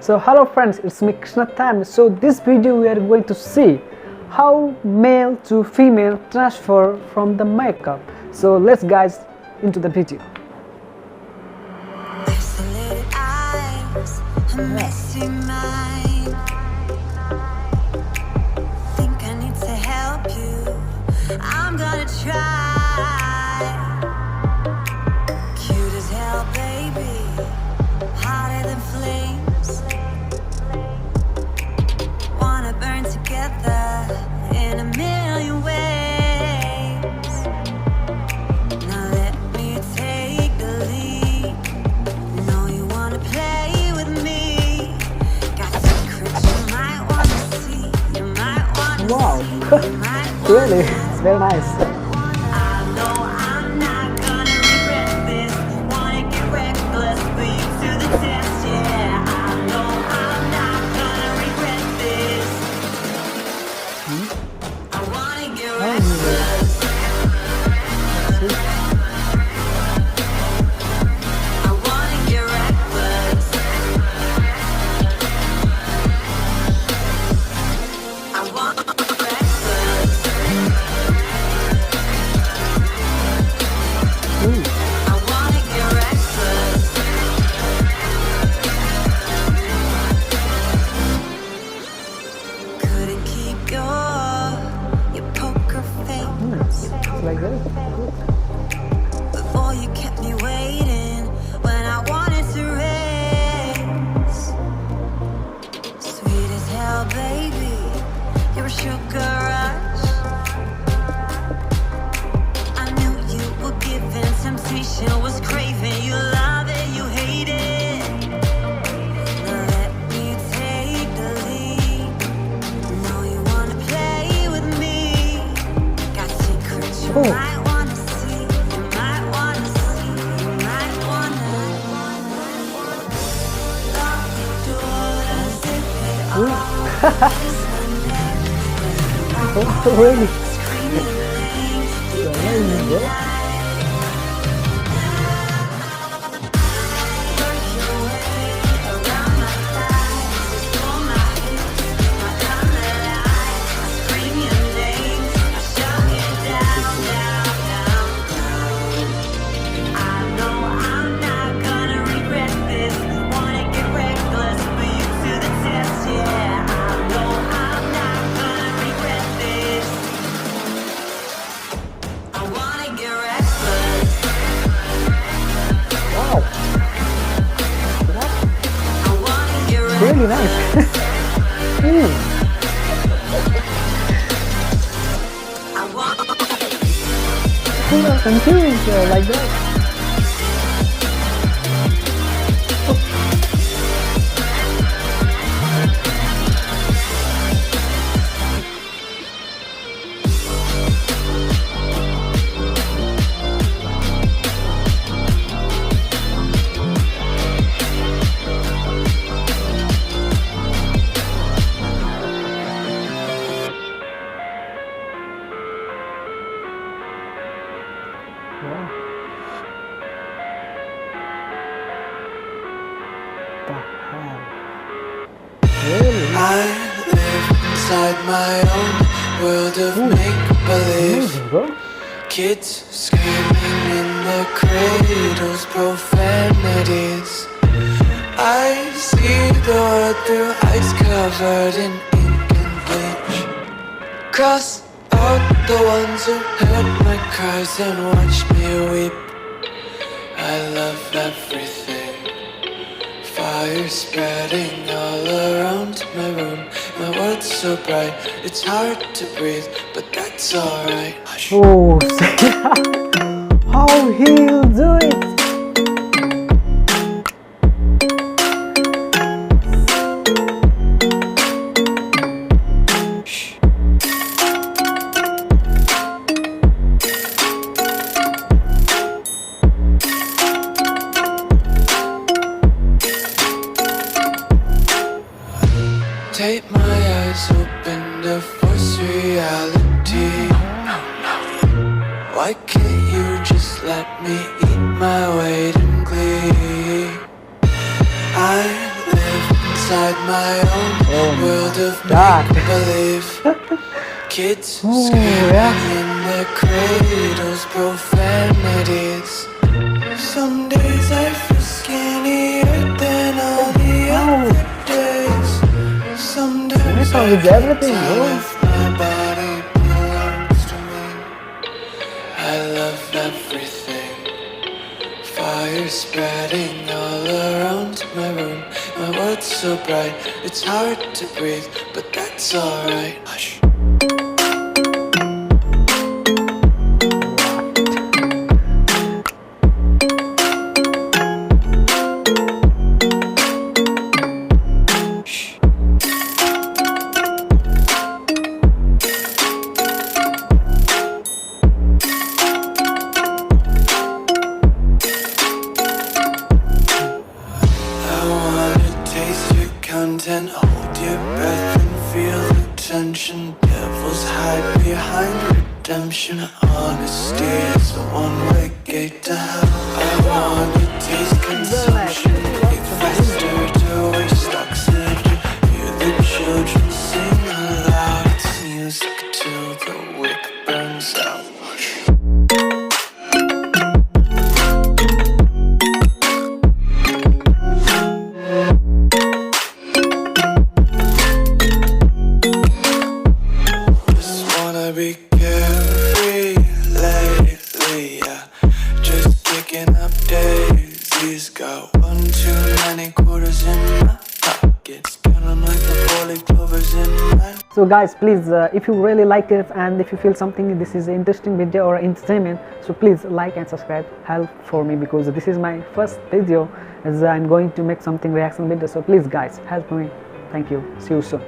So hello friends, it's me Krishna Tam. So this video we are going to see how male to female transfer from the makeup. So let's guys into the video. I'm gonna try. Cute as hell, baby. Hotter than flames. Wanna burn together in a million ways. Now let me take the lead. Know you wanna play with me. Got secrets you might wanna see. You might wanna Wow. see. You might Really, it's very nice. Like that. Before you kept me waiting when I wanted to race. Sweet as hell, baby. You're a sugar rush. I knew you were giving temptation, was craving. You love it, you hate it. Now let me take the lead. Know you wanna play with me. Got secrets you might wanna see. You might wanna see. You might wanna lock the door, zip it off. Oh, really? Really nice. I'm confused like that. Wow. The hell? Really? I live inside my own world of make-believe. Amazing, bro. Kids screaming in their cradles, profanities. I see the world through ice covered in ink and bleach. Cross out the ones who heard my cries and watched me weep. I love everything. Fire spreading all around my room. My world's so bright, it's hard to breathe, but that's alright. Oh, how he'll do it? Take my eyes open to force reality. Why can't you just let me eat my weight in glee? I live inside my own world of God. make-believe. Kids screaming yes. in their cradles, profanities. Some days I feel skinnier than all the other days. Some days Metal I with can't everything, tell oh. if my body belongs to me. I love everything. Fire spreading all around my room. My world's so bright, it's hard to breathe, but that's alright. Hush. Content, hold your breath and feel the tension. Devils hide behind redemption. Honesty is a one-way gate to hell. I wanna taste consumption. Eat faster to waste oxygen. Hear the children sing aloud. It's music till the wick burns out. Be carefree lately, yeah. Just picking up daisies. Got one too many quarters in my pockets. Counting like the 4-leaf clovers in my. So guys, please, if you really like it and if you feel something this is an interesting video or entertainment, so please like and subscribe, help for me, because this is my first video as I'm going to make something reaction video. So please guys, help me. Thank you. See you soon.